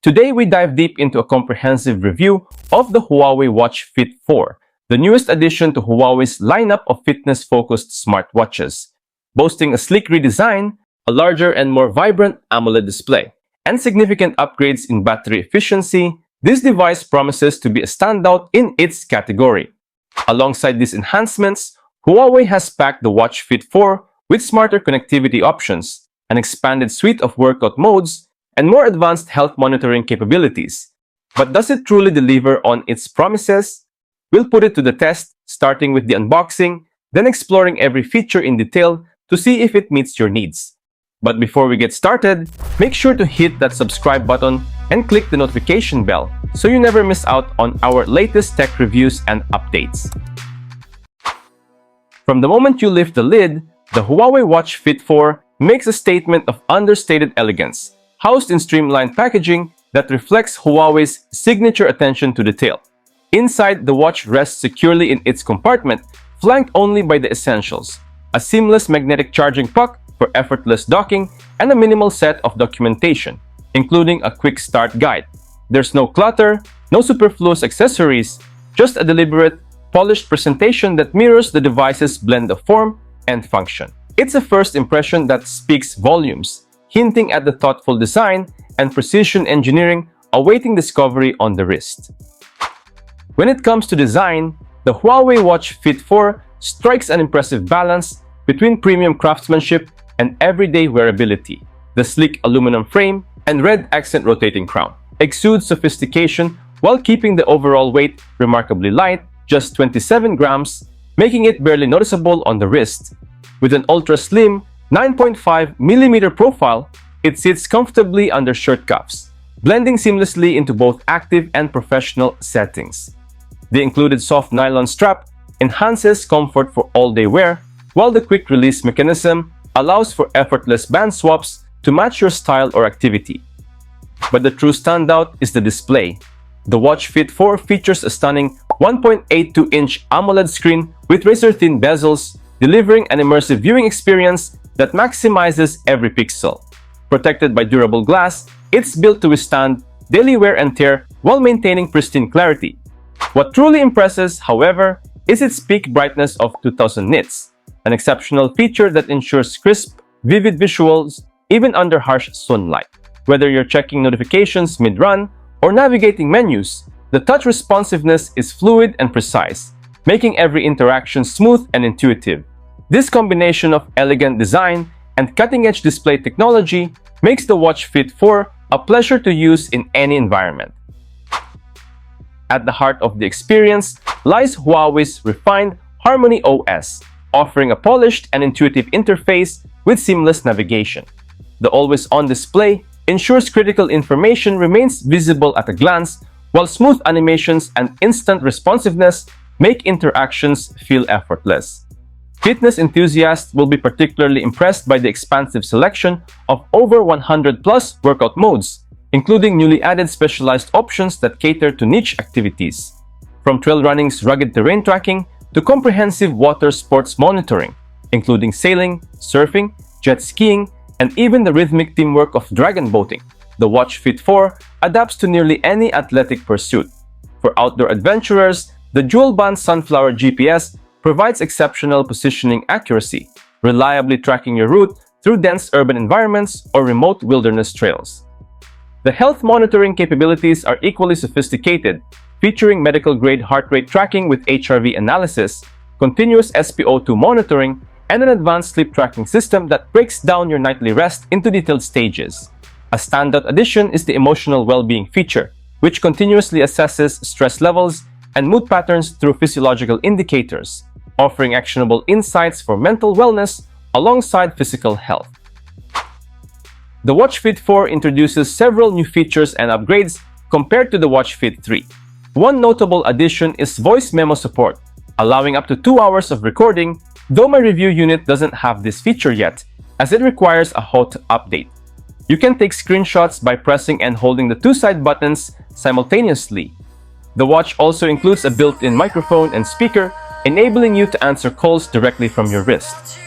Today we dive deep into a comprehensive review of the Huawei Watch Fit 4, the newest addition to Huawei's lineup of fitness-focused smartwatches. Boasting a sleek redesign, a larger and more vibrant AMOLED display, and significant upgrades in battery efficiency, this device promises to be a standout in its category. Alongside these enhancements, Huawei has packed the Watch Fit 4 with smarter connectivity options, an expanded suite of workout modes, and more advanced health monitoring capabilities. But does it truly deliver on its promises? We'll put it to the test, starting with the unboxing, then exploring every feature in detail to see if it meets your needs. But before we get started, make sure to hit that subscribe button and click the notification bell so you never miss out on our latest tech reviews and updates. From the moment you lift the lid, the Huawei Watch Fit 4 makes a statement of understated elegance, housed in streamlined packaging that reflects Huawei's signature attention to detail. Inside, the watch rests securely in its compartment, flanked only by the essentials: a seamless magnetic charging puck for effortless docking and a minimal set of documentation, including a quick start guide. There's no clutter, no superfluous accessories, just a deliberate, polished presentation that mirrors the device's blend of form and function. It's a first impression that speaks volumes, hinting at the thoughtful design and precision engineering awaiting discovery on the wrist. When it comes to design, the Huawei Watch Fit 4 strikes an impressive balance between premium craftsmanship and everyday wearability. The sleek aluminum frame and red accent rotating crown exudes sophistication while keeping the overall weight remarkably light, just 27 grams, making it barely noticeable on the wrist. With an ultra-slim 9.5mm profile, it sits comfortably under shirt cuffs, blending seamlessly into both active and professional settings. The included soft nylon strap enhances comfort for all-day wear, while the quick-release mechanism allows for effortless band swaps to match your style or activity. But the true standout is the display. The Watch Fit 4 features a stunning 1.82-inch AMOLED screen with razor-thin bezels, delivering an immersive viewing experience that maximizes every pixel. Protected by durable glass, it's built to withstand daily wear and tear while maintaining pristine clarity. What truly impresses, however, is its peak brightness of 2000 nits, an exceptional feature that ensures crisp, vivid visuals even under harsh sunlight. Whether you're checking notifications mid-run or navigating menus, the touch responsiveness is fluid and precise, making every interaction smooth and intuitive. This combination of elegant design and cutting-edge display technology makes the Watch Fit 4 a pleasure to use in any environment. At the heart of the experience lies Huawei's refined Harmony OS, offering a polished and intuitive interface with seamless navigation. The always-on display ensures critical information remains visible at a glance, while smooth animations and instant responsiveness make interactions feel effortless. Fitness enthusiasts will be particularly impressed by the expansive selection of over 100+ workout modes, including newly added specialized options that cater to niche activities. From trail running's rugged terrain tracking to comprehensive water sports monitoring, including sailing, surfing, jet skiing, and even the rhythmic teamwork of dragon boating, the Watch Fit 4 adapts to nearly any athletic pursuit. For outdoor adventurers, the dual-band Sunflower GPS provides exceptional positioning accuracy, reliably tracking your route through dense urban environments or remote wilderness trails. The health monitoring capabilities are equally sophisticated, featuring medical-grade heart rate tracking with HRV analysis, continuous SpO2 monitoring, and an advanced sleep tracking system that breaks down your nightly rest into detailed stages. A standout addition is the emotional well-being feature, which continuously assesses stress levels and mood patterns through physiological indicators, offering actionable insights for mental wellness alongside physical health. The Watch Fit 4 introduces several new features and upgrades compared to the Watch Fit 3. One notable addition is voice memo support, allowing up to 2 hours of recording, though my review unit doesn't have this feature yet, as it requires a hot update. You can take screenshots by pressing and holding the two side buttons simultaneously. The watch also includes a built-in microphone and speaker, enabling you to answer calls directly from your wrist.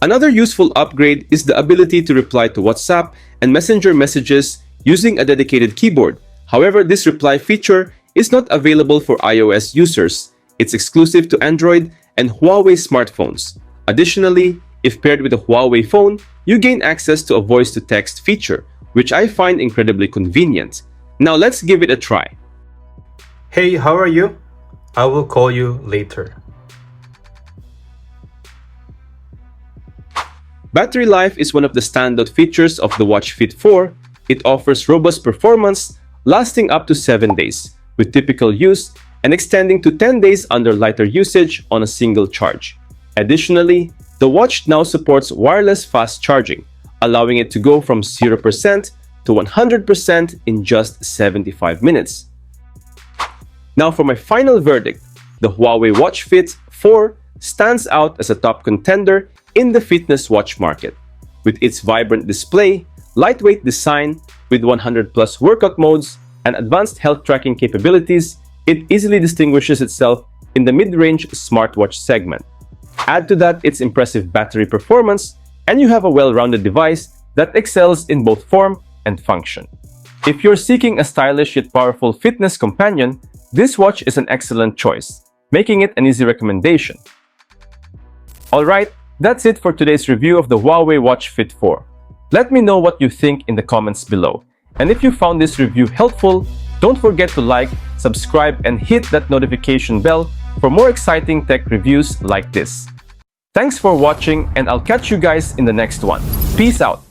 Another useful upgrade is the ability to reply to WhatsApp and Messenger messages using a dedicated keyboard. However, this reply feature is not available for iOS users. It's exclusive to Android and Huawei smartphones. Additionally, if paired with a Huawei phone, you gain access to a voice-to-text feature, which I find incredibly convenient. Now let's give it a try. Hey, how are you? I will call you later. Battery life is one of the standout features of the Watch Fit 4. It offers robust performance, lasting up to 7 days, with typical use and extending to 10 days under lighter usage on a single charge. Additionally, the watch now supports wireless fast charging, allowing it to go from 0% to 100% in just 75 minutes. Now for my final verdict, the Huawei Watch Fit 4 stands out as a top contender in the fitness watch market. With its vibrant display, lightweight design, with 100+ workout modes, and advanced health tracking capabilities, it easily distinguishes itself in the mid-range smartwatch segment. Add to that its impressive battery performance, and you have a well-rounded device that excels in both form and function. If you're seeking a stylish yet powerful fitness companion, this watch is an excellent choice, making it an easy recommendation. Alright, that's it for today's review of the Huawei Watch Fit 4. Let me know what you think in the comments below. And if you found this review helpful, don't forget to like, subscribe, and hit that notification bell for more exciting tech reviews like this. Thanks for watching, and I'll catch you guys in the next one. Peace out!